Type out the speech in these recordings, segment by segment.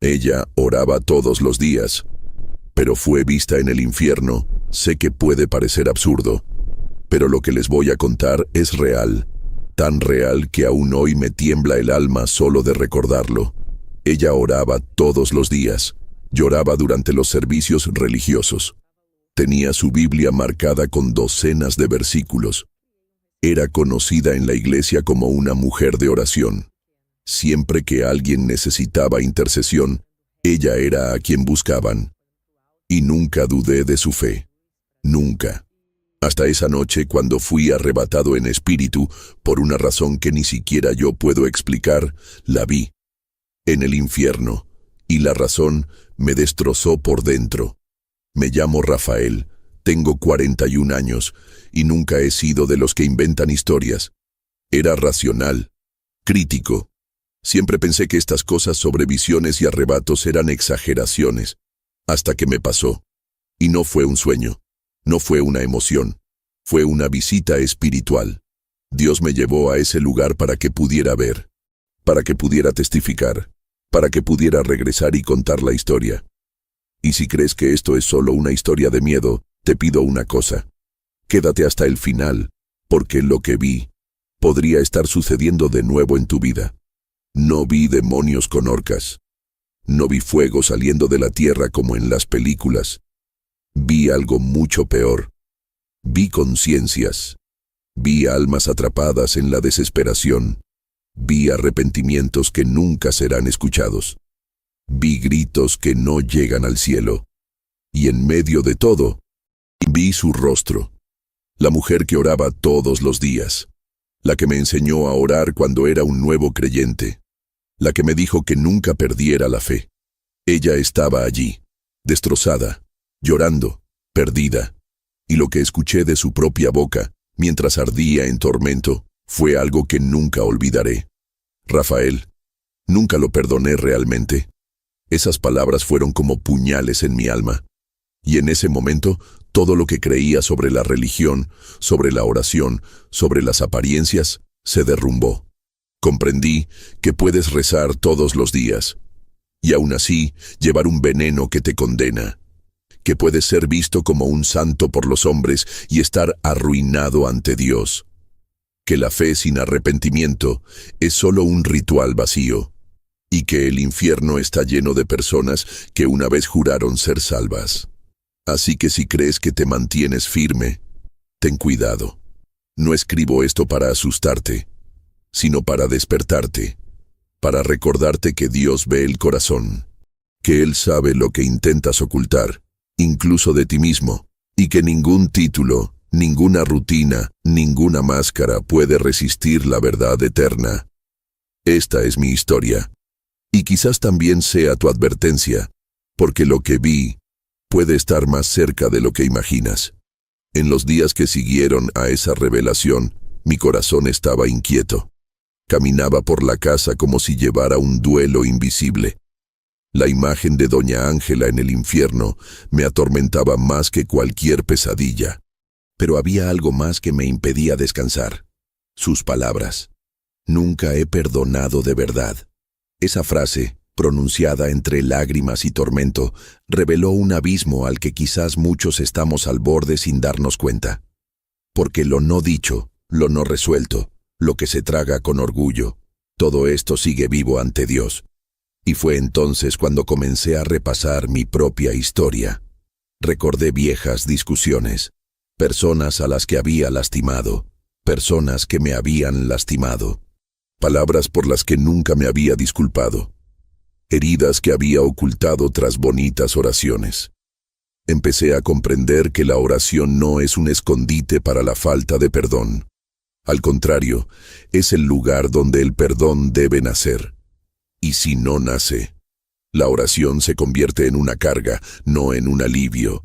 Ella oraba todos los días, pero fue vista en el infierno. Sé que puede parecer absurdo, pero lo que les voy a contar es real, tan real que aún hoy me tiembla el alma solo de recordarlo. Ella oraba todos los días, lloraba durante los servicios religiosos. Tenía su Biblia marcada con docenas de versículos. Era conocida en la iglesia como una mujer de oración. Siempre que alguien necesitaba intercesión, ella era a quien buscaban. Y nunca dudé de su fe. Nunca. Hasta esa noche cuando fui arrebatado en espíritu, por una razón que ni siquiera yo puedo explicar, la vi en el infierno, y la razón me destrozó por dentro. Me llamo Rafael, tengo 41 años, y nunca he sido de los que inventan historias. Era racional, crítico. Siempre pensé que estas cosas sobre visiones y arrebatos eran exageraciones, hasta que me pasó. Y no fue un sueño, no fue una emoción, fue una visita espiritual. Dios me llevó a ese lugar para que pudiera ver, para que pudiera testificar, para que pudiera regresar y contar la historia. Y si crees que esto es solo una historia de miedo, te pido una cosa. Quédate hasta el final, porque lo que vi podría estar sucediendo de nuevo en tu vida. No vi demonios con horcas. No vi fuego saliendo de la tierra como en las películas. Vi algo mucho peor. Vi conciencias. Vi almas atrapadas en la desesperación. Vi arrepentimientos que nunca serán escuchados. Vi gritos que no llegan al cielo. Y en medio de todo, vi su rostro. La mujer que oraba todos los días. La que me enseñó a orar cuando era un nuevo creyente. La que me dijo que nunca perdiera la fe. Ella estaba allí, destrozada, llorando, perdida. Y lo que escuché de su propia boca, mientras ardía en tormento, fue algo que nunca olvidaré. Rafael, nunca lo perdoné realmente. Esas palabras fueron como puñales en mi alma. Y en ese momento, todo lo que creía sobre la religión, sobre la oración, sobre las apariencias, se derrumbó. Comprendí que puedes rezar todos los días, y aún así llevar un veneno que te condena. Que puedes ser visto como un santo por los hombres y estar arruinado ante Dios. Que la fe sin arrepentimiento es solo un ritual vacío, y que el infierno está lleno de personas que una vez juraron ser salvas. Así que si crees que te mantienes firme, ten cuidado. No escribo esto para asustarte, sino para despertarte, para recordarte que Dios ve el corazón, que Él sabe lo que intentas ocultar, incluso de ti mismo, y que ningún título, ninguna rutina, ninguna máscara puede resistir la verdad eterna. Esta es mi historia, y quizás también sea tu advertencia, porque lo que vi puede estar más cerca de lo que imaginas. En los días que siguieron a esa revelación, mi corazón estaba inquieto. Caminaba por la casa como si llevara un duelo invisible. La imagen de Doña Ángela en el infierno me atormentaba más que cualquier pesadilla. Pero había algo más que me impedía descansar. Sus palabras. Nunca he perdonado de verdad. Esa frase, pronunciada entre lágrimas y tormento, reveló un abismo al que quizás muchos estamos al borde sin darnos cuenta. Porque lo no dicho, lo no resuelto, lo que se traga con orgullo, todo esto sigue vivo ante Dios. Y fue entonces cuando comencé a repasar mi propia historia. Recordé viejas discusiones, personas a las que había lastimado, personas que me habían lastimado, palabras por las que nunca me había disculpado, heridas que había ocultado tras bonitas oraciones. Empecé a comprender que la oración no es un escondite para la falta de perdón. Al contrario, es el lugar donde el perdón debe nacer. Y si no nace, la oración se convierte en una carga, no en un alivio.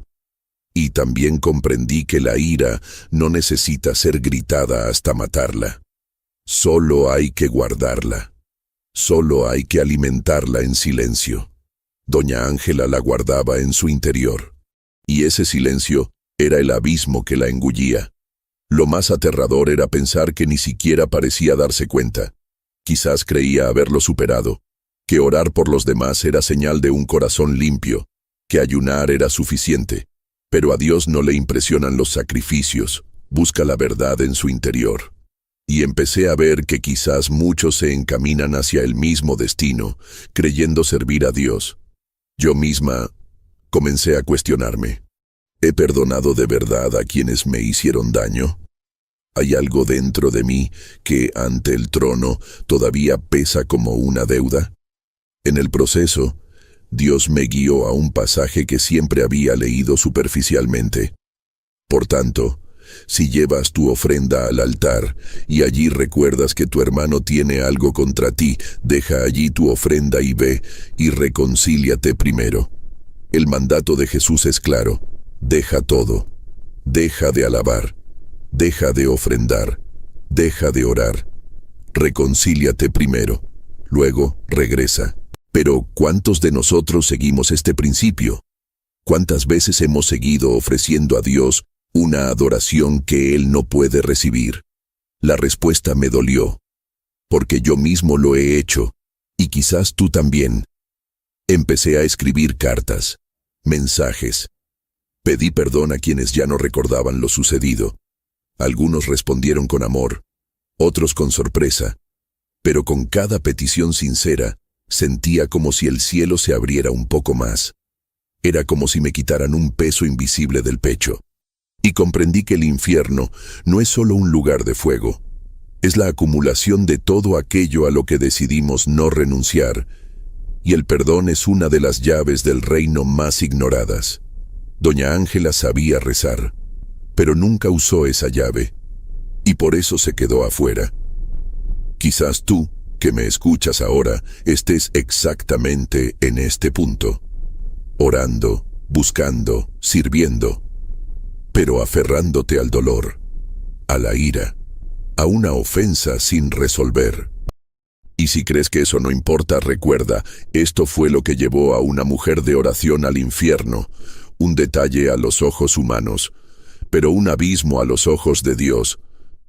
Y también comprendí que la ira no necesita ser gritada hasta matarla. Solo hay que guardarla. Solo hay que alimentarla en silencio. Doña Ángela la guardaba en su interior. Y ese silencio era el abismo que la engullía. Lo más aterrador era pensar que ni siquiera parecía darse cuenta. Quizás creía haberlo superado. que orar por los demás era señal de un corazón limpio, que ayunar era suficiente. Pero a Dios no le impresionan los sacrificios, busca la verdad en su interior. Y empecé a ver que quizás muchos se encaminan hacia el mismo destino, creyendo servir a Dios. Yo misma comencé a cuestionarme. ¿He perdonado de verdad a quienes me hicieron daño? ¿Hay algo dentro de mí que, ante el trono, todavía pesa como una deuda? En el proceso, Dios me guió a un pasaje que siempre había leído superficialmente. Por tanto, si llevas tu ofrenda al altar y allí recuerdas que tu hermano tiene algo contra ti, deja allí tu ofrenda y ve y reconcíliate primero. El mandato de Jesús es claro: deja todo, deja de alabar, deja de ofrendar, deja de orar, reconcíliate primero, luego regresa. Pero ¿cuántos de nosotros seguimos este principio? ¿Cuántas veces hemos seguido ofreciendo a Dios una adoración que Él no puede recibir? La respuesta me dolió, porque yo mismo lo he hecho, y quizás tú también. Empecé a escribir cartas, mensajes. Pedí perdón a quienes ya no recordaban lo sucedido. Algunos respondieron con amor, otros con sorpresa, pero con cada petición sincera, sentía como si el cielo se abriera un poco más. Era como si me quitaran un peso invisible del pecho. Y comprendí que el infierno no es solo un lugar de fuego. Es la acumulación de todo aquello a lo que decidimos no renunciar. Y el perdón es una de las llaves del reino más ignoradas. Doña Ángela sabía rezar, pero nunca usó esa llave. Y por eso se quedó afuera. Quizás tú, que me escuchas ahora, estés exactamente en este punto. Orando, buscando, sirviendo, pero aferrándote al dolor, a la ira, a una ofensa sin resolver. Y si crees que eso no importa, recuerda, esto fue lo que llevó a una mujer de oración al infierno, un detalle a los ojos humanos, pero un abismo a los ojos de Dios.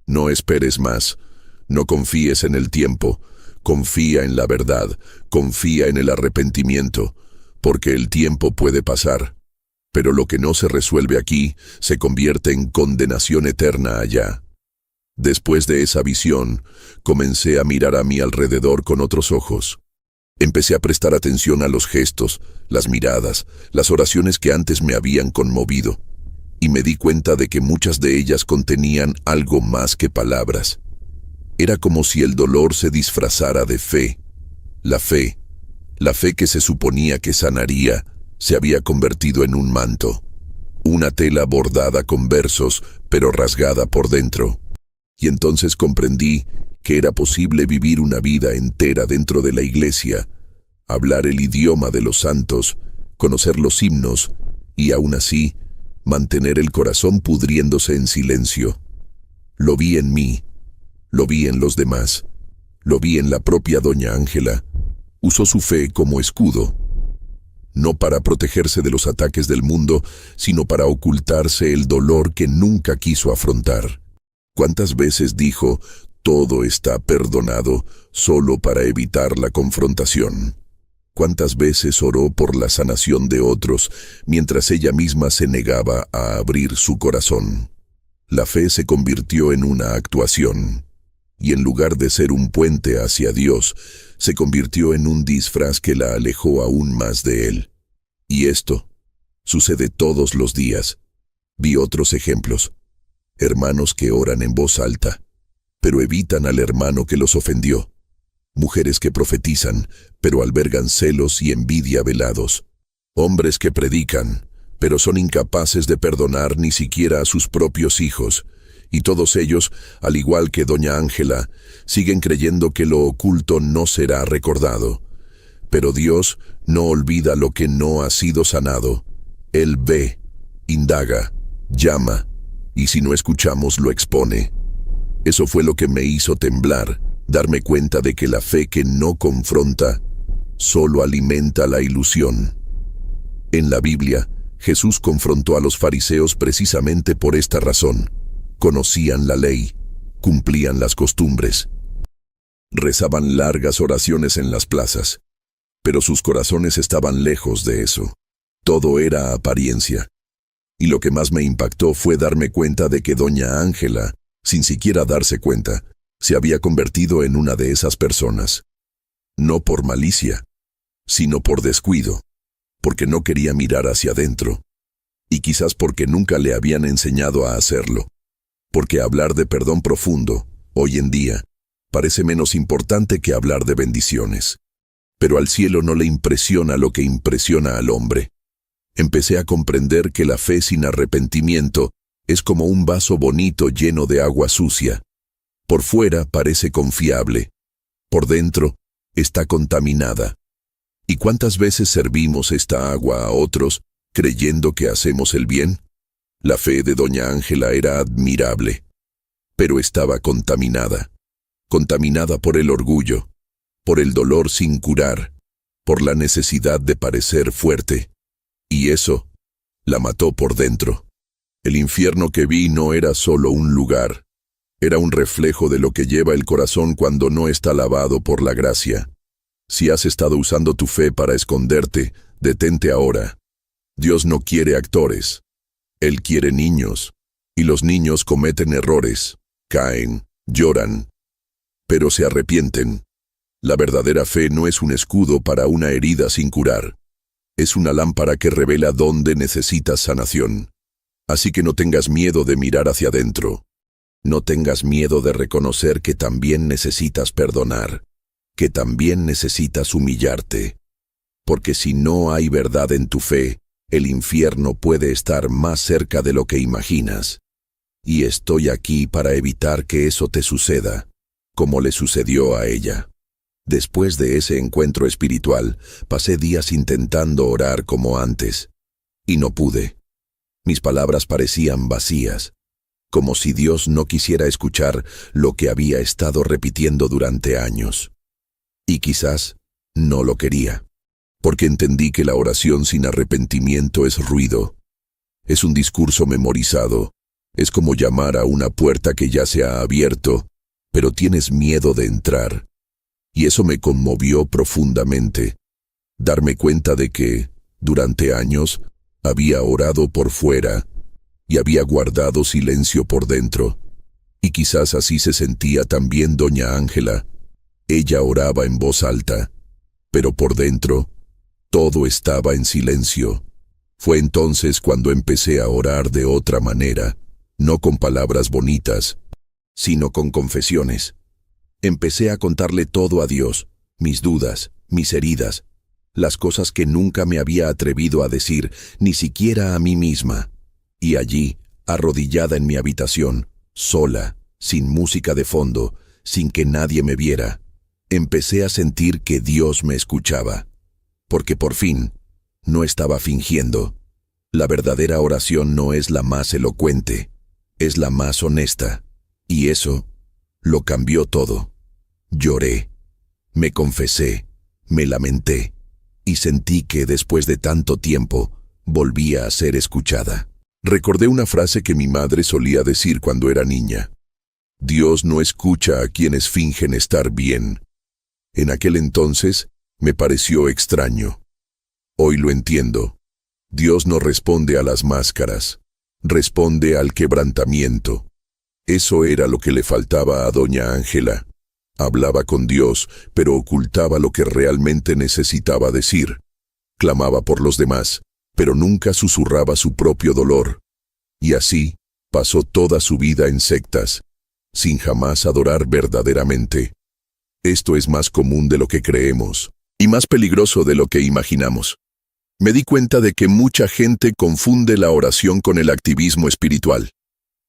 No esperes más, no confíes en el tiempo, confía en la verdad, confía en el arrepentimiento, porque el tiempo puede pasar, pero lo que no se resuelve aquí se convierte en condenación eterna allá. Después de esa visión, comencé a mirar a mi alrededor con otros ojos. Empecé a prestar atención a los gestos, las miradas, las oraciones que antes me habían conmovido, y me di cuenta de que muchas de ellas contenían algo más que palabras. Era como si el dolor se disfrazara de fe. La fe que se suponía que sanaría, se había convertido en un manto. Una tela bordada con versos, pero rasgada por dentro. Y entonces comprendí que era posible vivir una vida entera dentro de la iglesia, hablar el idioma de los santos, conocer los himnos, y aún así, mantener el corazón pudriéndose en silencio. Lo vi en mí. Lo vi en los demás, lo vi en la propia doña Ángela. Usó su fe como escudo, no para protegerse de los ataques del mundo, sino para ocultarse el dolor que nunca quiso afrontar. ¿Cuántas veces dijo, todo está perdonado, solo para evitar la confrontación? ¿Cuántas veces oró por la sanación de otros, mientras ella misma se negaba a abrir su corazón? La fe se convirtió en una actuación. Y en lugar de ser un puente hacia Dios, se convirtió en un disfraz que la alejó aún más de Él. Y esto sucede todos los días. Vi otros ejemplos. Hermanos que oran en voz alta, pero evitan al hermano que los ofendió. Mujeres que profetizan, pero albergan celos y envidia velados. Hombres que predican, pero son incapaces de perdonar ni siquiera a sus propios hijos. Y todos ellos, al igual que doña Ángela, siguen creyendo que lo oculto no será recordado. Pero Dios no olvida lo que no ha sido sanado. Él ve, indaga, llama, y si no escuchamos lo expone. Eso fue lo que me hizo temblar, darme cuenta de que la fe que no confronta, solo alimenta la ilusión. En la Biblia, Jesús confrontó a los fariseos precisamente por esta razón. Conocían la ley, cumplían las costumbres. Rezaban largas oraciones en las plazas, Pero sus corazones estaban lejos de eso. Todo era apariencia. Y lo que más me impactó fue darme cuenta de que doña Ángela, sin siquiera darse cuenta, se había convertido en una de esas personas. No por malicia, sino por descuido, porque no quería mirar hacia adentro, y quizás porque nunca le habían enseñado a hacerlo, porque hablar de perdón profundo, hoy en día, parece menos importante que hablar de bendiciones. Pero al cielo no le impresiona lo que impresiona al hombre. Empecé a comprender que la fe sin arrepentimiento es como un vaso bonito lleno de agua sucia. Por fuera parece confiable, por dentro está contaminada. ¿Y cuántas veces servimos esta agua a otros creyendo que hacemos el bien? La fe de doña Ángela era admirable, pero estaba contaminada. Contaminada por el orgullo, por el dolor sin curar, por la necesidad de parecer fuerte. Y eso la mató por dentro. El infierno que vi no era solo un lugar, era un reflejo de lo que lleva el corazón cuando no está lavado por la gracia. Si has estado usando tu fe para esconderte, detente ahora. Dios no quiere actores. Él quiere niños. Y los niños cometen errores, caen, lloran, pero se arrepienten. La verdadera fe no es un escudo para una herida sin curar. Es una lámpara que revela dónde necesitas sanación. Así que no tengas miedo de mirar hacia adentro. No tengas miedo de reconocer que también necesitas perdonar, que también necesitas humillarte. Porque si no hay verdad en tu fe, el infierno puede estar más cerca de lo que imaginas. Y estoy aquí para evitar que eso te suceda, como le sucedió a ella. Después de ese encuentro espiritual, pasé días intentando orar como antes, y no pude. Mis palabras parecían vacías, como si Dios no quisiera escuchar lo que había estado repitiendo durante años. Y quizás no lo quería, porque entendí que la oración sin arrepentimiento es ruido. Es un discurso memorizado, es como llamar a una puerta que ya se ha abierto, pero tienes miedo de entrar. Y eso me conmovió profundamente, darme cuenta de que, durante años, había orado por fuera y había guardado silencio por dentro. Y quizás así se sentía también doña Ángela. Ella oraba en voz alta, pero por dentro, todo estaba en silencio. Fue entonces cuando empecé a orar de otra manera, no con palabras bonitas, sino con confesiones. Empecé a contarle todo a Dios, mis dudas, mis heridas, las cosas que nunca me había atrevido a decir, ni siquiera a mí misma. Y allí, arrodillada en mi habitación, sola, sin música de fondo, sin que nadie me viera, empecé a sentir que Dios me escuchaba. Porque por fin, no estaba fingiendo. La verdadera oración no es la más elocuente, es la más honesta. Y eso lo cambió todo. Lloré, me confesé, me lamenté, y sentí que después de tanto tiempo volvía a ser escuchada. Recordé una frase que mi madre solía decir cuando era niña. Dios no escucha a quienes fingen estar bien. En aquel entonces me pareció extraño. Hoy lo entiendo. Dios no responde a las máscaras, responde al quebrantamiento. Eso era lo que le faltaba a doña Ángela. Hablaba con Dios, pero ocultaba lo que realmente necesitaba decir. Clamaba por los demás, pero nunca susurraba su propio dolor. Y así, pasó toda su vida en sectas, sin jamás adorar verdaderamente. Esto es más común de lo que creemos, y más peligroso de lo que imaginamos. Me di cuenta de que mucha gente confunde la oración con el activismo espiritual.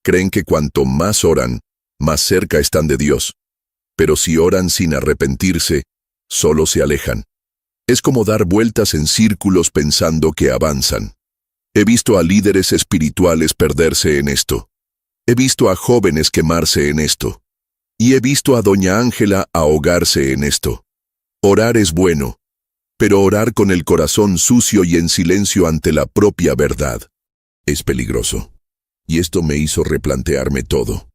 Creen que cuanto más oran, más cerca están de Dios. Pero si oran sin arrepentirse, solo se alejan. Es como dar vueltas en círculos pensando que avanzan. He visto a líderes espirituales perderse en esto. He visto a jóvenes quemarse en esto. Y he visto a doña Ángela ahogarse en esto. Orar es bueno, pero orar con el corazón sucio y en silencio ante la propia verdad es peligroso. Y esto me hizo replantearme todo,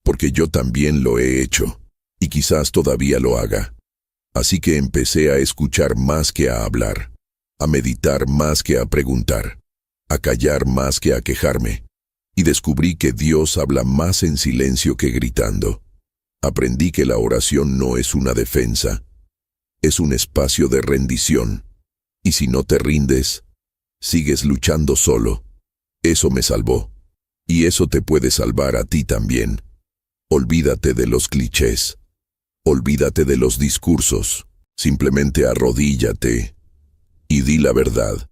porque yo también lo he hecho, y quizás todavía lo haga. Así que empecé a escuchar más que a hablar, a meditar más que a preguntar, a callar más que a quejarme. Y descubrí que Dios habla más en silencio que gritando. Aprendí que la oración no es una defensa, es un espacio de rendición. Y si no te rindes, sigues luchando solo. Eso me salvó. Y eso te puede salvar a ti también. Olvídate de los clichés. Olvídate de los discursos. Simplemente arrodíllate y di la verdad.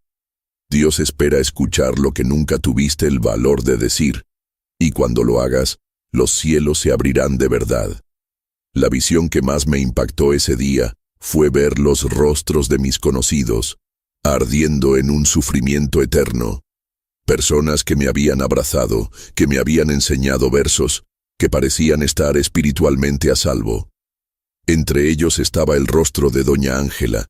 Dios espera escuchar lo que nunca tuviste el valor de decir. Y cuando lo hagas, los cielos se abrirán de verdad. La visión que más me impactó ese día fue ver los rostros de mis conocidos, ardiendo en un sufrimiento eterno. Personas que me habían abrazado, que me habían enseñado versos, que parecían estar espiritualmente a salvo. Entre ellos estaba el rostro de doña Ángela,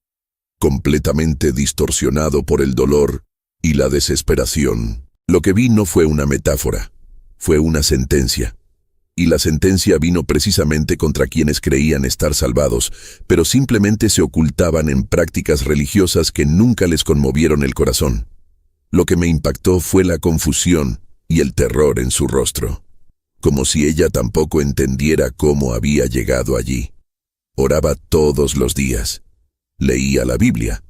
completamente distorsionado por el dolor y la desesperación. Lo que vi no fue una metáfora, fue una sentencia. Y la sentencia vino precisamente contra quienes creían estar salvados, pero simplemente se ocultaban en prácticas religiosas que nunca les conmovieron el corazón. Lo que me impactó fue la confusión y el terror en su rostro, como si ella tampoco entendiera cómo había llegado allí. Oraba todos los días, leía la Biblia,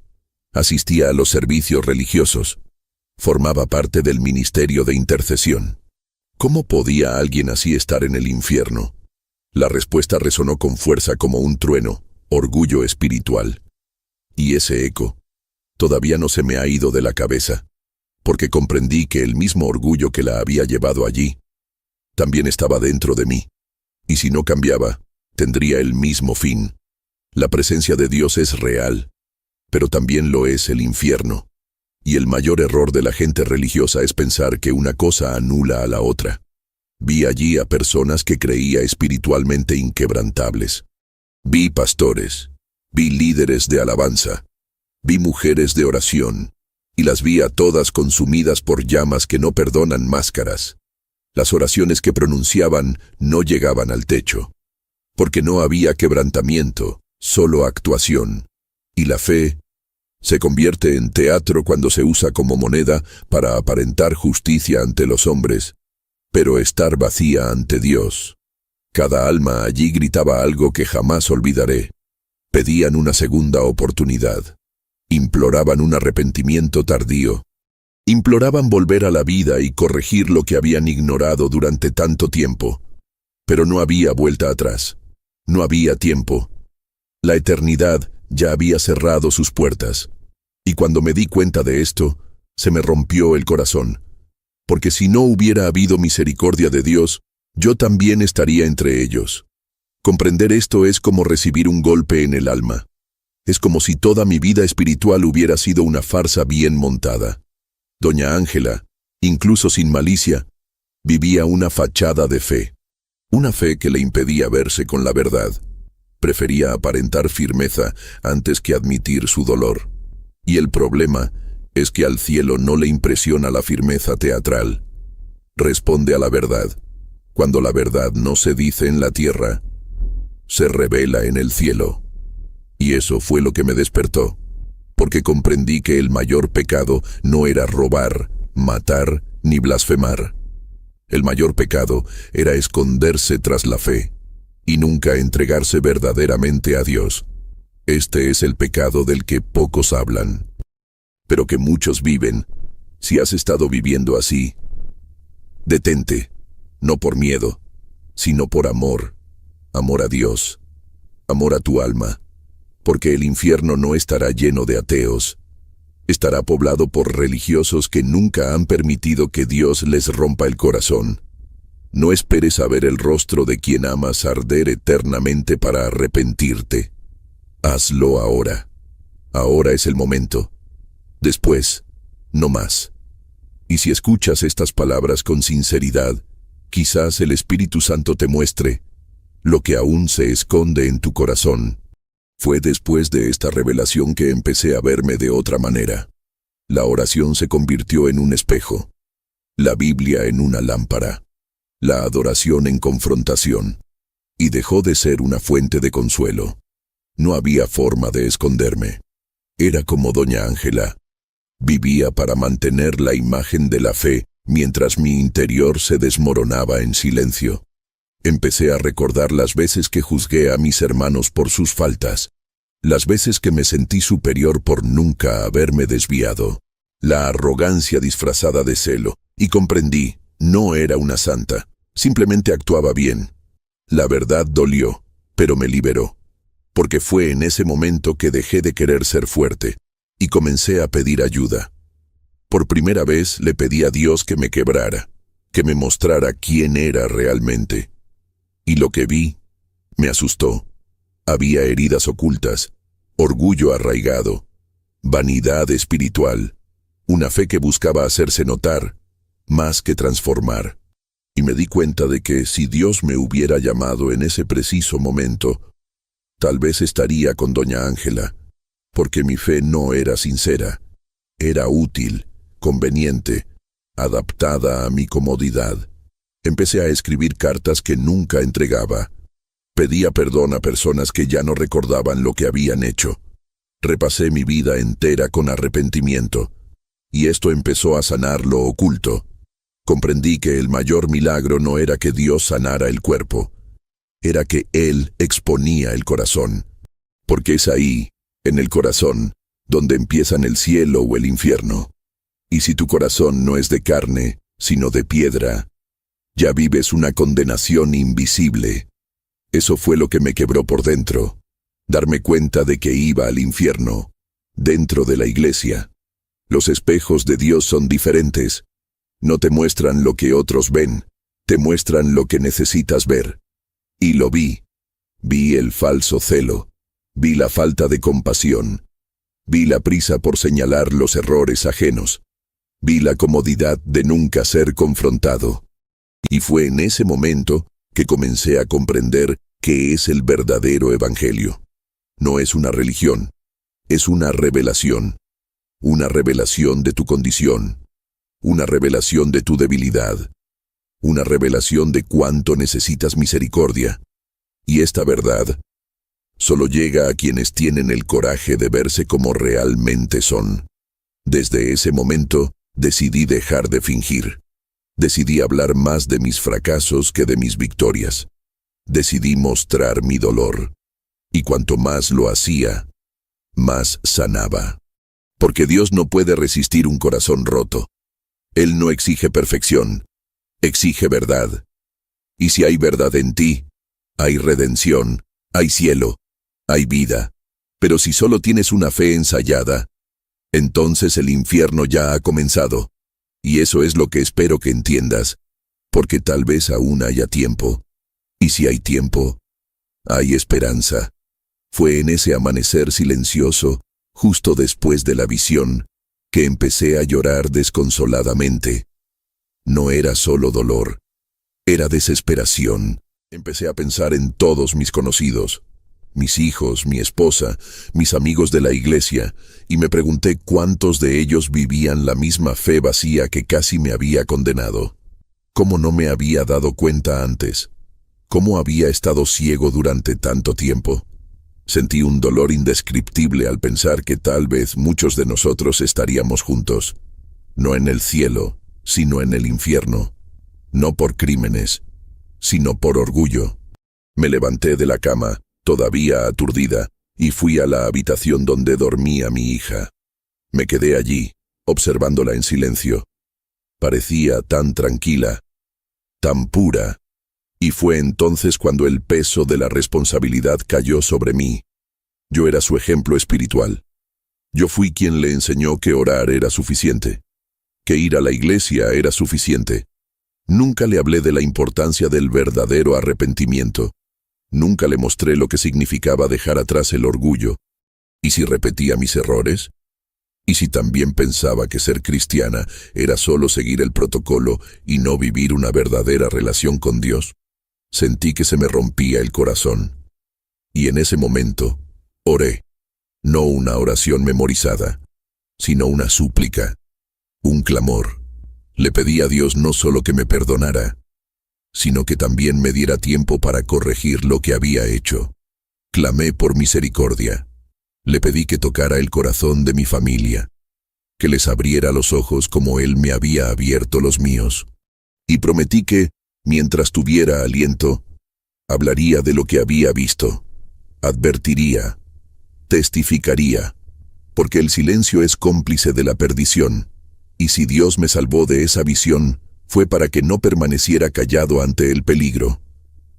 asistía a los servicios religiosos, formaba parte del ministerio de intercesión. ¿Cómo podía alguien así estar en el infierno? La respuesta resonó con fuerza como un trueno, orgullo espiritual. Y ese eco todavía no se me ha ido de la cabeza, porque comprendí que el mismo orgullo que la había llevado allí también estaba dentro de mí, y si no cambiaba, tendría el mismo fin. La presencia de Dios es real, pero también lo es el infierno. Y el mayor error de la gente religiosa es pensar que una cosa anula a la otra. Vi allí a personas que creía espiritualmente inquebrantables. Vi pastores, vi líderes de alabanza, vi mujeres de oración, y las vi a todas consumidas por llamas que no perdonan máscaras. Las oraciones que pronunciaban no llegaban al techo, porque no había quebrantamiento, solo actuación. Y la fe se convierte en teatro cuando se usa como moneda para aparentar justicia ante los hombres, pero estar vacía ante Dios. Cada alma allí gritaba algo que jamás olvidaré. Pedían una segunda oportunidad. Imploraban un arrepentimiento tardío. Imploraban volver a la vida y corregir lo que habían ignorado durante tanto tiempo. Pero no había vuelta atrás. No había tiempo. La eternidad ya había cerrado sus puertas. Y cuando me di cuenta de esto, se me rompió el corazón. Porque si no hubiera habido misericordia de Dios, yo también estaría entre ellos. Comprender esto es como recibir un golpe en el alma. Es como si toda mi vida espiritual hubiera sido una farsa bien montada. Doña Ángela, incluso sin malicia, vivía una fachada de fe. Una fe que le impedía verse con la verdad. Prefería aparentar firmeza antes que admitir su dolor. Y el problema es que al cielo no le impresiona la firmeza teatral. Responde a la verdad. Cuando la verdad no se dice en la tierra, se revela en el cielo. Y eso fue lo que me despertó, porque comprendí que el mayor pecado no era robar, matar ni blasfemar. El mayor pecado era esconderse tras la fe y nunca entregarse verdaderamente a Dios. Este es el pecado del que pocos hablan, pero que muchos viven. Si has estado viviendo así, detente, no por miedo, sino por amor. Amor a Dios, amor a tu alma, porque el infierno no estará lleno de ateos. Estará poblado por religiosos que nunca han permitido que Dios les rompa el corazón. No esperes a ver el rostro de quien amas arder eternamente para arrepentirte. Hazlo ahora. Ahora es el momento. Después, no más. Y si escuchas estas palabras con sinceridad, quizás el Espíritu Santo te muestre lo que aún se esconde en tu corazón. Fue después de esta revelación que empecé a verme de otra manera. La oración se convirtió en un espejo, la Biblia en una lámpara, la adoración en confrontación, y dejó de ser una fuente de consuelo. No había forma de esconderme. Era como doña Ángela. Vivía para mantener la imagen de la fe mientras mi interior se desmoronaba en silencio. Empecé a recordar las veces que juzgué a mis hermanos por sus faltas, las veces que me sentí superior por nunca haberme desviado, la arrogancia disfrazada de celo, y comprendí, no era una santa, simplemente actuaba bien. La verdad dolió, pero me liberó, porque fue en ese momento que dejé de querer ser fuerte, y comencé a pedir ayuda. Por primera vez le pedí a Dios que me quebrara, que me mostrara quién era realmente. Y lo que vi me asustó. Había heridas ocultas, orgullo arraigado, vanidad espiritual, una fe que buscaba hacerse notar, más que transformar. Y me di cuenta de que si Dios me hubiera llamado en ese preciso momento, tal vez estaría con doña Ángela, porque mi fe no era sincera, era útil, conveniente, adaptada a mi comodidad. Empecé a escribir cartas que nunca entregaba. Pedía perdón a personas que ya no recordaban lo que habían hecho. Repasé mi vida entera con arrepentimiento, y esto empezó a sanar lo oculto. Comprendí que el mayor milagro no era que Dios sanara el cuerpo, era que Él exponía el corazón, porque es ahí, en el corazón, donde empiezan el cielo o el infierno. Y si tu corazón no es de carne, sino de piedra, ya vives una condenación invisible. Eso fue lo que me quebró por dentro, darme cuenta de que iba al infierno, dentro de la iglesia. Los espejos de Dios son diferentes. No te muestran lo que otros ven, te muestran lo que necesitas ver. Y lo vi. Vi el falso celo, vi la falta de compasión, vi la prisa por señalar los errores ajenos, vi la comodidad de nunca ser confrontado. Y fue en ese momento que comencé a comprender qué es el verdadero evangelio. No es una religión, es una revelación de tu condición, una revelación de tu debilidad, una revelación de cuánto necesitas misericordia. Y esta verdad solo llega a quienes tienen el coraje de verse como realmente son. Desde ese momento, decidí dejar de fingir. Decidí hablar más de mis fracasos que de mis victorias. Decidí mostrar mi dolor. Y cuanto más lo hacía, más sanaba. Porque Dios no puede resistir un corazón roto. Él no exige perfección, exige verdad. Y si hay verdad en ti, hay redención, hay cielo, hay vida. Pero si solo tienes una fe ensayada, entonces el infierno ya ha comenzado. Y eso es lo que espero que entiendas, porque tal vez aún haya tiempo. Y si hay tiempo, hay esperanza. Fue en ese amanecer silencioso, justo después de la visión, que empecé a llorar desconsoladamente. No era solo dolor, era desesperación. Empecé a pensar en todos mis conocidos, mis hijos, mi esposa, mis amigos de la iglesia, y me pregunté cuántos de ellos vivían la misma fe vacía que casi me había condenado. ¿Cómo no me había dado cuenta antes? ¿Cómo había estado ciego durante tanto tiempo? Sentí un dolor indescriptible al pensar que tal vez muchos de nosotros estaríamos juntos, no en el cielo, sino en el infierno, no por crímenes, sino por orgullo. Me levanté de la cama, todavía aturdida, y fui a la habitación donde dormía mi hija. Me quedé allí, observándola en silencio. Parecía tan tranquila, tan pura, y fue entonces cuando el peso de la responsabilidad cayó sobre mí. Yo era su ejemplo espiritual. Yo fui quien le enseñó que orar era suficiente, que ir a la iglesia era suficiente. Nunca le hablé de la importancia del verdadero arrepentimiento. Nunca le mostré lo que significaba dejar atrás el orgullo. ¿Y si repetía mis errores? ¿Y si también pensaba que ser cristiana era solo seguir el protocolo y no vivir una verdadera relación con Dios? Sentí que se me rompía el corazón. Y en ese momento, oré. No una oración memorizada, sino una súplica, un clamor. Le pedí a Dios no solo que me perdonara, sino que también me diera tiempo para corregir lo que había hecho. Clamé por misericordia. Le pedí que tocara el corazón de mi familia, que les abriera los ojos como Él me había abierto los míos. Y prometí que, mientras tuviera aliento, hablaría de lo que había visto, advertiría, testificaría, porque el silencio es cómplice de la perdición, y si Dios me salvó de esa visión, fue para que no permaneciera callado ante el peligro.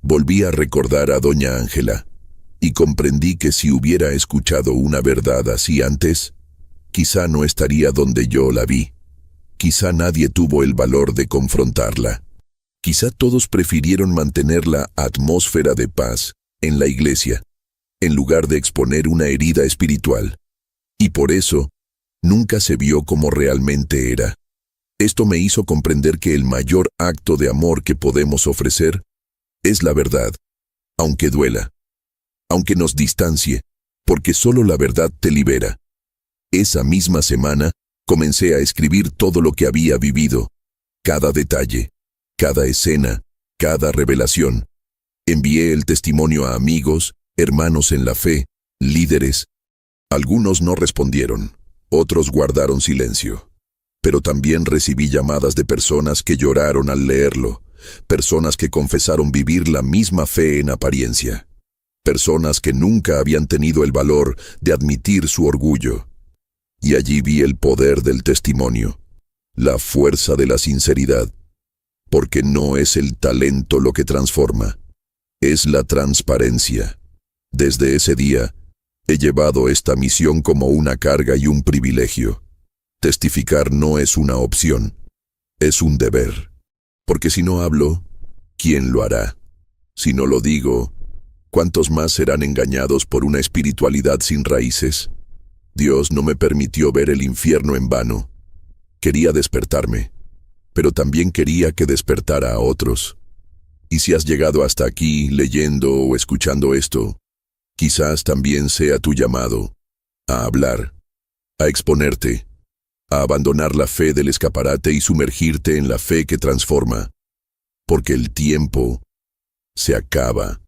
Volví a recordar a doña Ángela, y comprendí que si hubiera escuchado una verdad así antes, quizá no estaría donde yo la vi. Quizá nadie tuvo el valor de confrontarla. Quizá todos prefirieron mantener la atmósfera de paz en la iglesia, en lugar de exponer una herida espiritual. Y por eso, nunca se vio como realmente era. Esto me hizo comprender que el mayor acto de amor que podemos ofrecer es la verdad, aunque duela, aunque nos distancie, porque solo la verdad te libera. Esa misma semana, comencé a escribir todo lo que había vivido, cada detalle, cada escena, cada revelación. Envié el testimonio a amigos, hermanos en la fe, líderes. Algunos no respondieron, otros guardaron silencio. Pero también recibí llamadas de personas que lloraron al leerlo, personas que confesaron vivir la misma fe en apariencia, personas que nunca habían tenido el valor de admitir su orgullo. Y allí vi el poder del testimonio, la fuerza de la sinceridad, porque no es el talento lo que transforma, es la transparencia. Desde ese día, he llevado esta misión como una carga y un privilegio. Testificar no es una opción, es un deber. Porque si no hablo, ¿quién lo hará? Si no lo digo, ¿cuántos más serán engañados por una espiritualidad sin raíces? Dios no me permitió ver el infierno en vano. Quería despertarme, pero también quería que despertara a otros. Y si has llegado hasta aquí leyendo o escuchando esto, quizás también sea tu llamado a hablar, a exponerte, a abandonar la fe del escaparate y sumergirte en la fe que transforma. Porque el tiempo se acaba.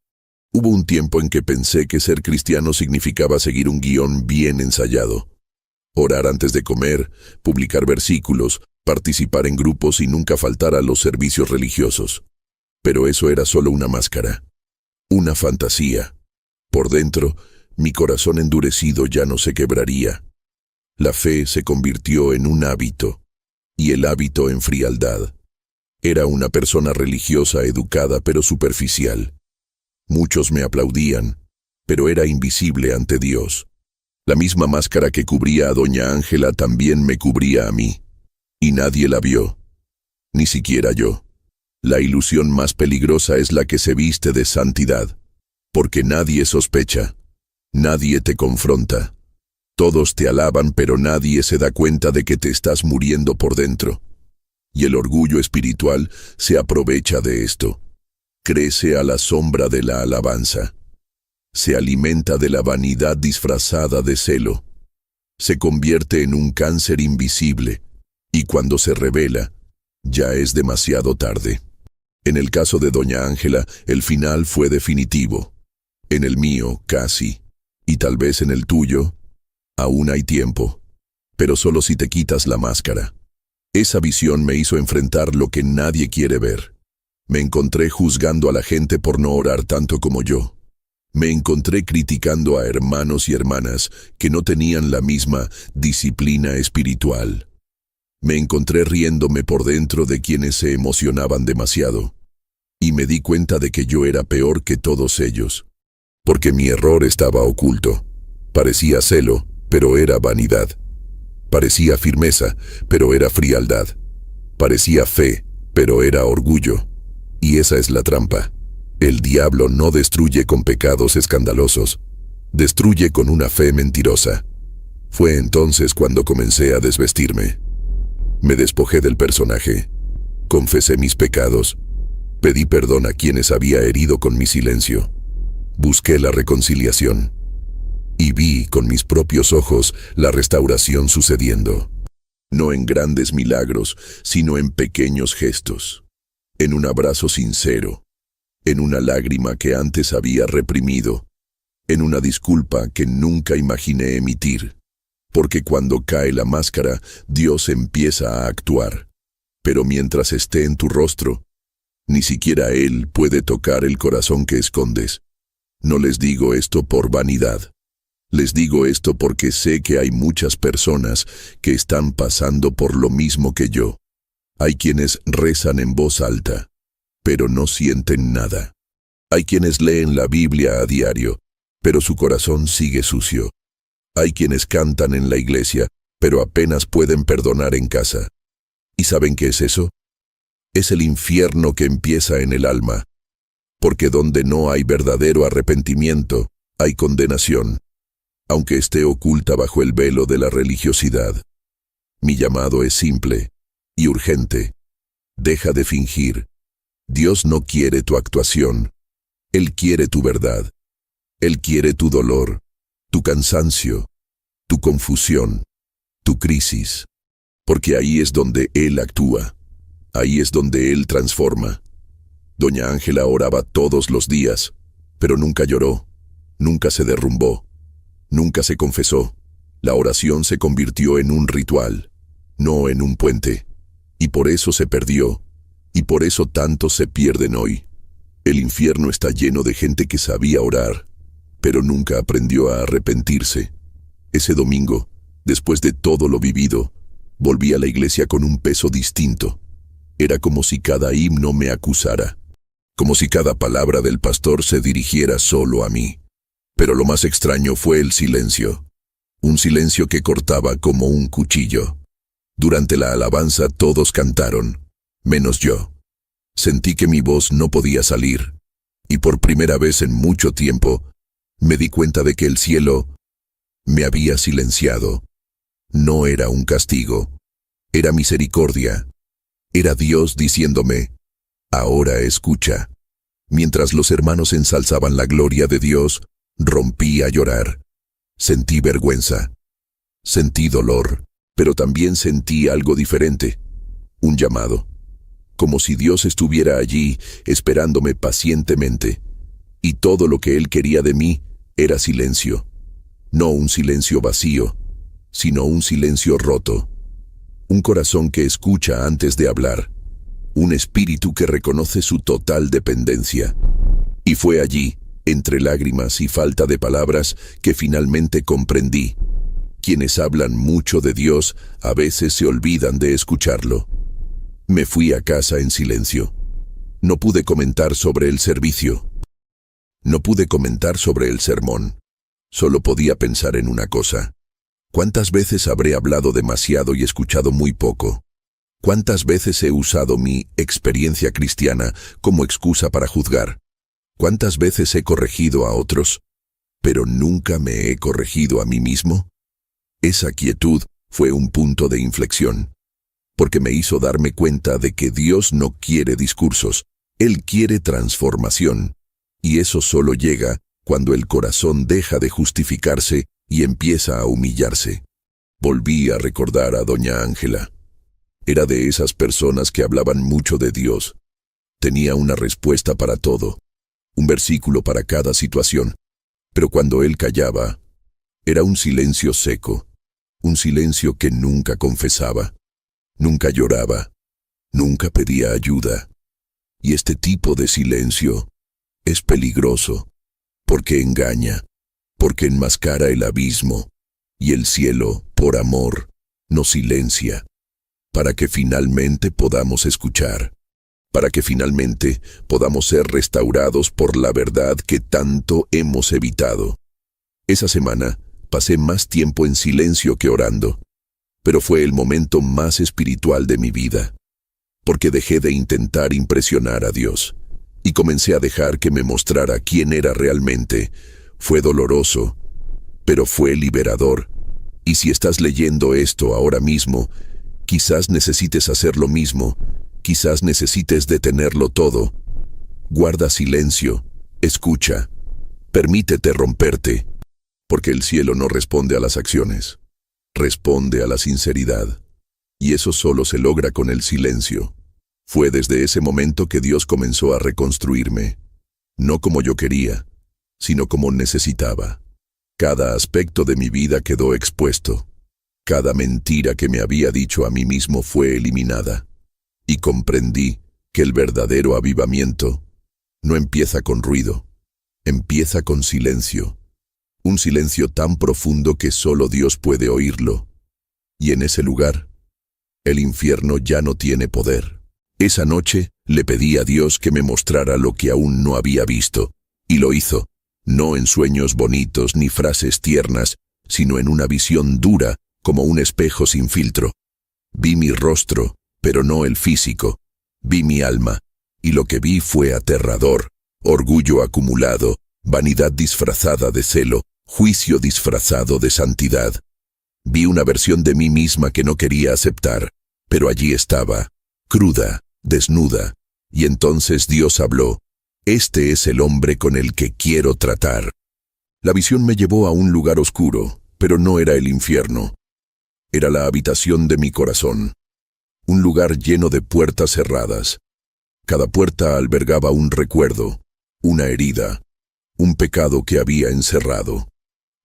Hubo un tiempo en que pensé que ser cristiano significaba seguir un guión bien ensayado. Orar antes de comer, publicar versículos, participar en grupos y nunca faltar a los servicios religiosos. Pero eso era solo una máscara, una fantasía. Por dentro, mi corazón endurecido ya no se quebraría. La fe se convirtió en un hábito, y el hábito en frialdad. Era una persona religiosa educada pero superficial. Muchos me aplaudían, pero era invisible ante Dios. La misma máscara que cubría a doña Ángela también me cubría a mí. Y nadie la vio, ni siquiera yo. La ilusión más peligrosa es la que se viste de santidad, porque nadie sospecha, nadie te confronta. Todos te alaban, pero nadie se da cuenta de que te estás muriendo por dentro. Y el orgullo espiritual se aprovecha de esto. Crece a la sombra de la alabanza. Se alimenta de la vanidad disfrazada de celo. Se convierte en un cáncer invisible, y cuando se revela, ya es demasiado tarde. En el caso de doña Ángela, el final fue definitivo. En el mío, casi. Y tal vez en el tuyo, aún hay tiempo. Pero solo si te quitas la máscara. Esa visión me hizo enfrentar lo que nadie quiere ver. Me encontré juzgando a la gente por no orar tanto como yo. Me encontré criticando a hermanos y hermanas que no tenían la misma disciplina espiritual. Me encontré riéndome por dentro de quienes se emocionaban demasiado. Y me di cuenta de que yo era peor que todos ellos. Porque mi error estaba oculto. Parecía celo, pero era vanidad. Parecía firmeza, pero era frialdad. Parecía fe, pero era orgullo. Y esa es la trampa. El diablo no destruye con pecados escandalosos. Destruye con una fe mentirosa. Fue entonces cuando comencé a desvestirme. Me despojé del personaje. Confesé mis pecados. Pedí perdón a quienes había herido con mi silencio. Busqué la reconciliación. Y vi con mis propios ojos la restauración sucediendo. No en grandes milagros, sino en pequeños gestos. En un abrazo sincero, en una lágrima que antes había reprimido, en una disculpa que nunca imaginé emitir. Porque cuando cae la máscara, Dios empieza a actuar. Pero mientras esté en tu rostro, ni siquiera Él puede tocar el corazón que escondes. No les digo esto por vanidad. Les digo esto porque sé que hay muchas personas que están pasando por lo mismo que yo. Hay quienes rezan en voz alta, pero no sienten nada. Hay quienes leen la Biblia a diario, pero su corazón sigue sucio. Hay quienes cantan en la iglesia, pero apenas pueden perdonar en casa. ¿Y saben qué es eso? Es el infierno que empieza en el alma, porque donde no hay verdadero arrepentimiento, hay condenación, aunque esté oculta bajo el velo de la religiosidad. Mi llamado es simple y urgente. Deja de fingir. Dios no quiere tu actuación. Él quiere tu verdad. Él quiere tu dolor, tu cansancio, tu confusión, tu crisis. Porque ahí es donde Él actúa. Ahí es donde Él transforma. Doña Ángela oraba todos los días, pero nunca lloró, nunca se derrumbó, nunca se confesó. La oración se convirtió en un ritual, no en un puente. Y por eso se perdió, y por eso tantos se pierden hoy. El infierno está lleno de gente que sabía orar, pero nunca aprendió a arrepentirse. Ese domingo, después de todo lo vivido, volví a la iglesia con un peso distinto. Era como si cada himno me acusara, como si cada palabra del pastor se dirigiera solo a mí. Pero lo más extraño fue el silencio, un silencio que cortaba como un cuchillo. Durante la alabanza todos cantaron, menos yo. Sentí que mi voz no podía salir, y por primera vez en mucho tiempo, me di cuenta de que el cielo me había silenciado. No era un castigo, era misericordia. Era Dios diciéndome, ahora escucha. Mientras los hermanos ensalzaban la gloria de Dios, rompí a llorar. Sentí vergüenza, sentí dolor, pero también sentí algo diferente, un llamado. Como si Dios estuviera allí, esperándome pacientemente. Y todo lo que Él quería de mí era silencio. No un silencio vacío, sino un silencio roto. Un corazón que escucha antes de hablar. Un espíritu que reconoce su total dependencia. Y fue allí, entre lágrimas y falta de palabras, que finalmente comprendí. Quienes hablan mucho de Dios a veces se olvidan de escucharlo. Me fui a casa en silencio. No pude comentar sobre el servicio. No pude comentar sobre el sermón. Solo podía pensar en una cosa. ¿Cuántas veces habré hablado demasiado y escuchado muy poco? ¿Cuántas veces he usado mi experiencia cristiana como excusa para juzgar? ¿Cuántas veces he corregido a otros, pero nunca me he corregido a mí mismo? Esa quietud fue un punto de inflexión, porque me hizo darme cuenta de que Dios no quiere discursos, Él quiere transformación, y eso solo llega cuando el corazón deja de justificarse y empieza a humillarse. Volví a recordar a doña Ángela. Era de esas personas que hablaban mucho de Dios. Tenía una respuesta para todo, un versículo para cada situación, pero cuando él callaba, era un silencio seco, un silencio que nunca confesaba, nunca lloraba, nunca pedía ayuda. Y este tipo de silencio es peligroso, porque engaña, porque enmascara el abismo, y el cielo, por amor, nos silencia, para que finalmente podamos escuchar, para que finalmente podamos ser restaurados por la verdad que tanto hemos evitado. Esa semana pasé más tiempo en silencio que orando, pero fue el momento más espiritual de mi vida, porque dejé de intentar impresionar a Dios, y comencé a dejar que me mostrara quién era realmente. Fue doloroso, pero fue liberador. Y si estás leyendo esto ahora mismo, quizás necesites hacer lo mismo, quizás necesites detenerlo todo. Guarda silencio, escucha, permítete romperte, porque el cielo no responde a las acciones, responde a la sinceridad. Y eso solo se logra con el silencio. Fue desde ese momento que Dios comenzó a reconstruirme, no como yo quería, sino como necesitaba. Cada aspecto de mi vida quedó expuesto. Cada mentira que me había dicho a mí mismo fue eliminada. Y comprendí que el verdadero avivamiento no empieza con ruido, empieza con silencio. Un silencio tan profundo que solo Dios puede oírlo. Y en ese lugar, el infierno ya no tiene poder. Esa noche le pedí a Dios que me mostrara lo que aún no había visto, y lo hizo, no en sueños bonitos ni frases tiernas, sino en una visión dura, como un espejo sin filtro. Vi mi rostro, pero no el físico. Vi mi alma, y lo que vi fue aterrador, orgullo acumulado, vanidad disfrazada de celo, juicio disfrazado de santidad. Vi una versión de mí misma que no quería aceptar, pero allí estaba, cruda, desnuda, y entonces Dios habló: «Este es el hombre con el que quiero tratar». La visión me llevó a un lugar oscuro, pero no era el infierno. Era la habitación de mi corazón, un lugar lleno de puertas cerradas. Cada puerta albergaba un recuerdo, una herida, un pecado que había encerrado.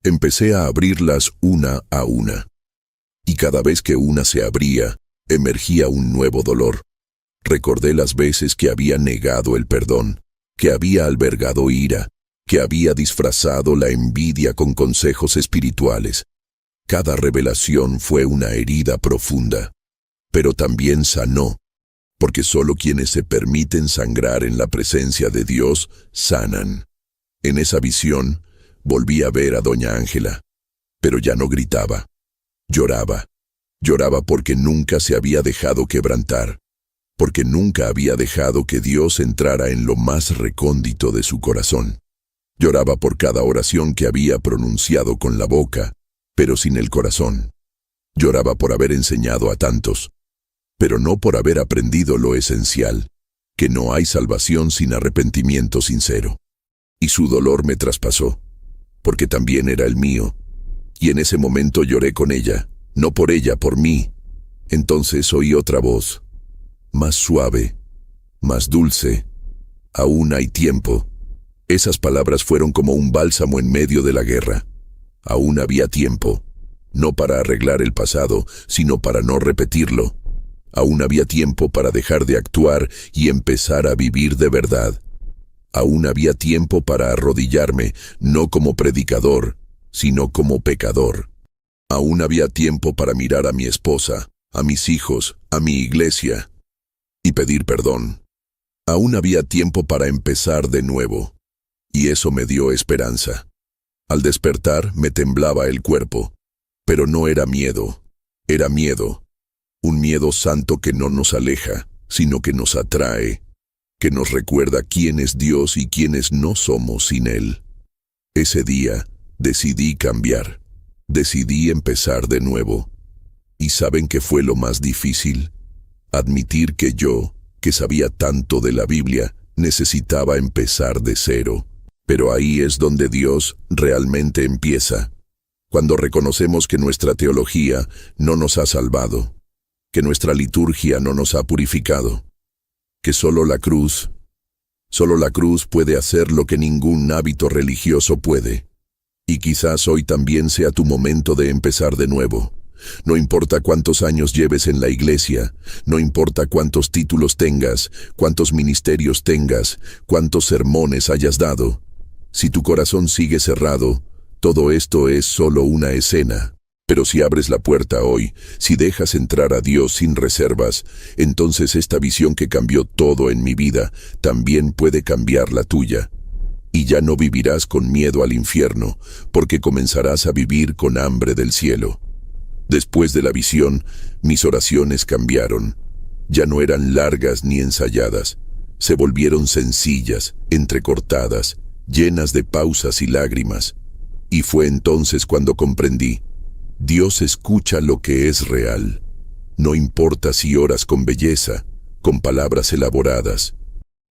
Empecé a abrirlas una a una, y cada vez que una se abría, emergía un nuevo dolor. Recordé las veces que había negado el perdón, que había albergado ira, que había disfrazado la envidia con consejos espirituales. Cada revelación fue una herida profunda, pero también sanó, porque solo quienes se permiten sangrar en la presencia de Dios sanan. En esa visión, volví a ver a doña Ángela, pero ya no gritaba. Lloraba. Lloraba porque nunca se había dejado quebrantar, porque nunca había dejado que Dios entrara en lo más recóndito de su corazón. Lloraba por cada oración que había pronunciado con la boca, pero sin el corazón. Lloraba por haber enseñado a tantos, pero no por haber aprendido lo esencial, que no hay salvación sin arrepentimiento sincero. Y su dolor me traspasó, porque también era el mío, y en ese momento lloré con ella, no por ella, por mí. Entonces oí otra voz, más suave, más dulce: «Aún hay tiempo». Esas palabras fueron como un bálsamo en medio de la guerra. Aún había tiempo, no para arreglar el pasado, sino para no repetirlo. Aún había tiempo para dejar de actuar y empezar a vivir de verdad. Aún había tiempo para arrodillarme, no como predicador, sino como pecador. Aún había tiempo para mirar a mi esposa, a mis hijos, a mi iglesia, y pedir perdón. Aún había tiempo para empezar de nuevo, y eso me dio esperanza. Al despertar me temblaba el cuerpo, pero no era miedo, era miedo. Un miedo santo que no nos aleja, sino que nos atrae, que nos recuerda quién es Dios y quiénes no somos sin Él. Ese día decidí cambiar, decidí empezar de nuevo. ¿Y saben qué fue lo más difícil? Admitir que yo, que sabía tanto de la Biblia, necesitaba empezar de cero. Pero ahí es donde Dios realmente empieza, cuando reconocemos que nuestra teología no nos ha salvado, que nuestra liturgia no nos ha purificado, que solo la cruz puede hacer lo que ningún hábito religioso puede. Y quizás hoy también sea tu momento de empezar de nuevo. No importa cuántos años lleves en la iglesia, no importa cuántos títulos tengas, cuántos ministerios tengas, cuántos sermones hayas dado. Si tu corazón sigue cerrado, todo esto es solo una escena. Pero si abres la puerta hoy, si dejas entrar a Dios sin reservas, entonces esta visión que cambió todo en mi vida también puede cambiar la tuya. Y ya no vivirás con miedo al infierno, porque comenzarás a vivir con hambre del cielo. Después de la visión, mis oraciones cambiaron. Ya no eran largas ni ensayadas. Se volvieron sencillas, entrecortadas, llenas de pausas y lágrimas. Y fue entonces cuando comprendí: Dios escucha lo que es real. No importa si oras con belleza, con palabras elaboradas.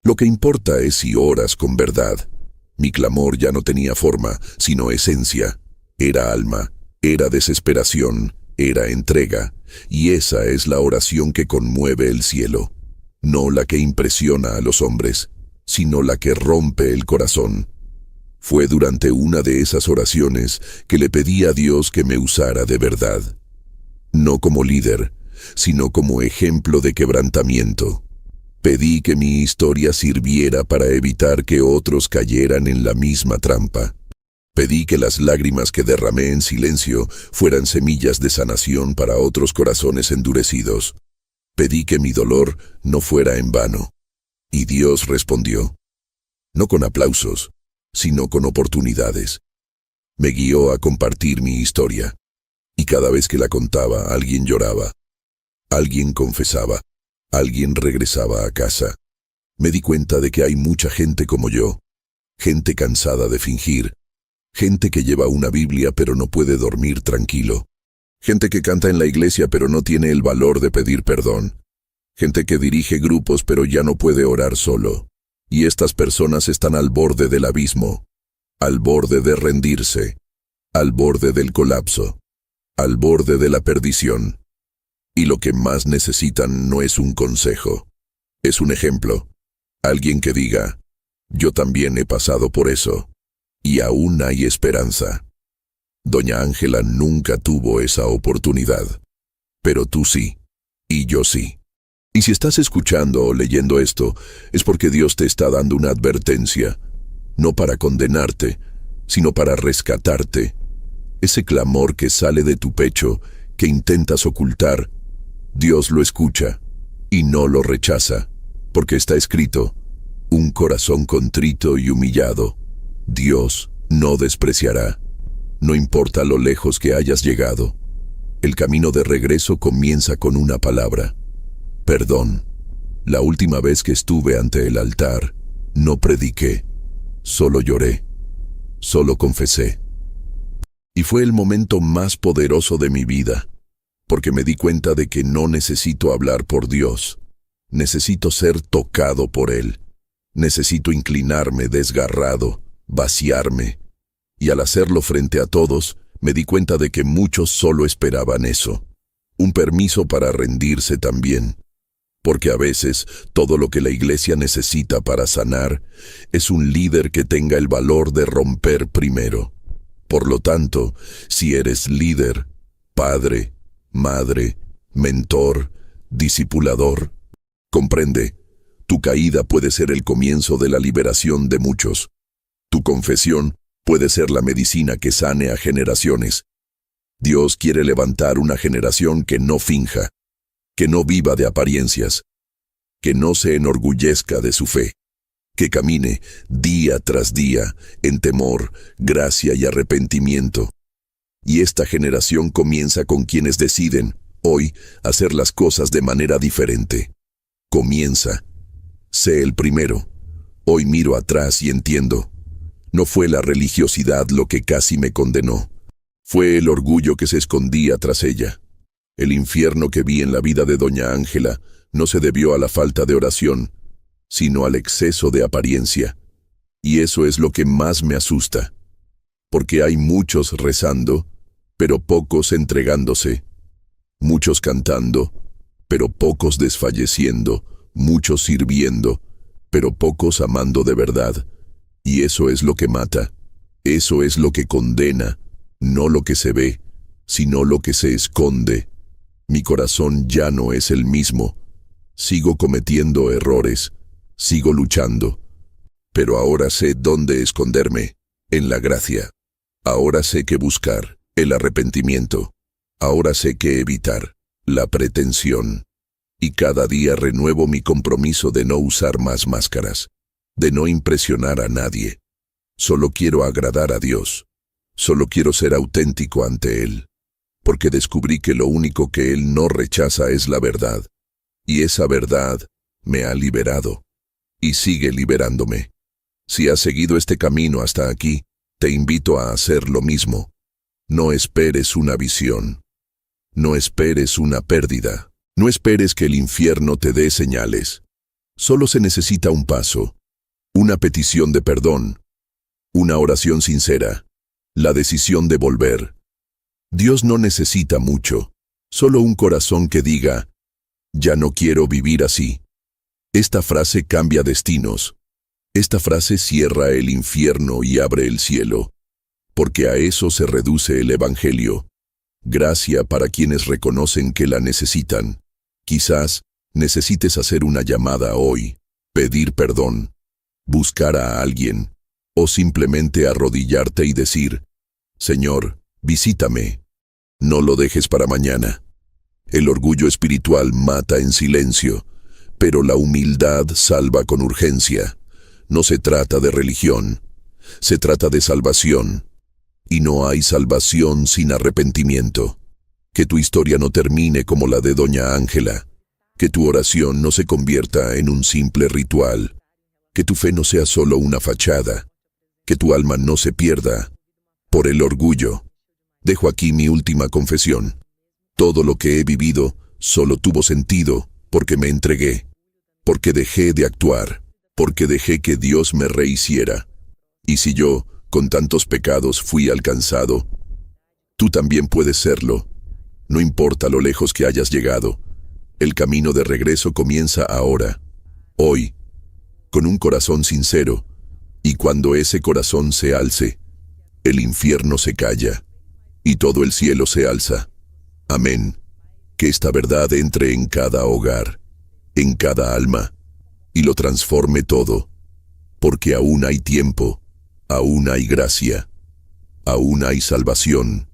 Lo que importa es si oras con verdad. Mi clamor ya no tenía forma, sino esencia. Era alma, era desesperación, era entrega. Y esa es la oración que conmueve el cielo. No la que impresiona a los hombres, sino la que rompe el corazón. Fue durante una de esas oraciones que le pedí a Dios que me usara de verdad. No como líder, sino como ejemplo de quebrantamiento. Pedí que mi historia sirviera para evitar que otros cayeran en la misma trampa. Pedí que las lágrimas que derramé en silencio fueran semillas de sanación para otros corazones endurecidos. Pedí que mi dolor no fuera en vano. Y Dios respondió. No con aplausos, sino con oportunidades. Me guió a compartir mi historia. Y cada vez que la contaba, alguien lloraba. Alguien confesaba. Alguien regresaba a casa. Me di cuenta de que hay mucha gente como yo. Gente cansada de fingir. Gente que lleva una Biblia pero no puede dormir tranquilo. Gente que canta en la iglesia pero no tiene el valor de pedir perdón. Gente que dirige grupos pero ya no puede orar solo. Y estas personas están al borde del abismo. Al borde de rendirse. Al borde del colapso. Al borde de la perdición. Y lo que más necesitan no es un consejo. Es un ejemplo. Alguien que diga, yo también he pasado por eso. Y aún hay esperanza. Doña Ángela nunca tuvo esa oportunidad. Pero tú sí. Y yo sí. Y si estás escuchando o leyendo esto, es porque Dios te está dando una advertencia. No para condenarte, sino para rescatarte. Ese clamor que sale de tu pecho, que intentas ocultar, Dios lo escucha y no lo rechaza, porque está escrito, un corazón contrito y humillado, Dios no despreciará. No importa lo lejos que hayas llegado, el camino de regreso comienza con una palabra, perdón. La última vez que estuve ante el altar, no prediqué, solo lloré, solo confesé. Y fue el momento más poderoso de mi vida, porque me di cuenta de que no necesito hablar por Dios, necesito ser tocado por Él, necesito inclinarme desgarrado, vaciarme, y al hacerlo frente a todos, me di cuenta de que muchos solo esperaban eso, un permiso para rendirse también, porque a veces todo lo que la iglesia necesita para sanar es un líder que tenga el valor de romper primero. Por lo tanto, si eres líder, padre, madre, mentor, discipulador, comprende, tu caída puede ser el comienzo de la liberación de muchos. Tu confesión puede ser la medicina que sane a generaciones. Dios quiere levantar una generación que no finja, que no viva de apariencias, que no se enorgullezca de su fe, que camine día tras día en temor, gracia y arrepentimiento. Y esta generación comienza con quienes deciden, hoy, hacer las cosas de manera diferente. Comienza. Sé el primero. Hoy miro atrás y entiendo. No fue la religiosidad lo que casi me condenó. Fue el orgullo que se escondía tras ella. El infierno que vi en la vida de doña Ángela no se debió a la falta de oración, sino al exceso de apariencia. Y eso es lo que más me asusta. Porque hay muchos rezando, pero pocos entregándose. Muchos cantando, pero pocos desfalleciendo. Muchos sirviendo, pero pocos amando de verdad. Y eso es lo que mata. Eso es lo que condena. No lo que se ve, sino lo que se esconde. Mi corazón ya no es el mismo. Sigo cometiendo errores. Sigo luchando. Pero ahora sé dónde esconderme. En la gracia. Ahora sé qué buscar. El arrepentimiento. Ahora sé qué evitar. La pretensión. Y cada día renuevo mi compromiso de no usar más máscaras. De no impresionar a nadie. Solo quiero agradar a Dios. Solo quiero ser auténtico ante Él. Porque descubrí que lo único que Él no rechaza es la verdad. Y esa verdad me ha liberado. Y sigue liberándome. Si has seguido este camino hasta aquí, te invito a hacer lo mismo. No esperes una visión. No esperes una pérdida. No esperes que el infierno te dé señales. Solo se necesita un paso. Una petición de perdón. Una oración sincera. La decisión de volver. Dios no necesita mucho. Solo un corazón que diga, ya no quiero vivir así. Esta frase cambia destinos. Esta frase cierra el infierno y abre el cielo, porque a eso se reduce el Evangelio. Gracia para quienes reconocen que la necesitan. Quizás necesites hacer una llamada hoy, pedir perdón, buscar a alguien, o simplemente arrodillarte y decir: Señor, visítame. No lo dejes para mañana. El orgullo espiritual mata en silencio, pero la humildad salva con urgencia. No se trata de religión, se trata de salvación. Y no hay salvación sin arrepentimiento. Que tu historia no termine como la de Doña Ángela. Que tu oración no se convierta en un simple ritual. Que tu fe no sea solo una fachada. Que tu alma no se pierda por el orgullo. Dejo aquí mi última confesión. Todo lo que he vivido solo tuvo sentido porque me entregué, porque dejé de actuar, porque dejé que Dios me rehiciera. Y si yo, con tantos pecados, fui alcanzado, tú también puedes serlo. No importa lo lejos que hayas llegado, el camino de regreso comienza ahora, hoy, con un corazón sincero, y cuando ese corazón se alce, el infierno se calla, y todo el cielo se alza. Amén. Que esta verdad entre en cada hogar, en cada alma, y lo transforme todo, porque aún hay tiempo, aún hay gracia, aún hay salvación.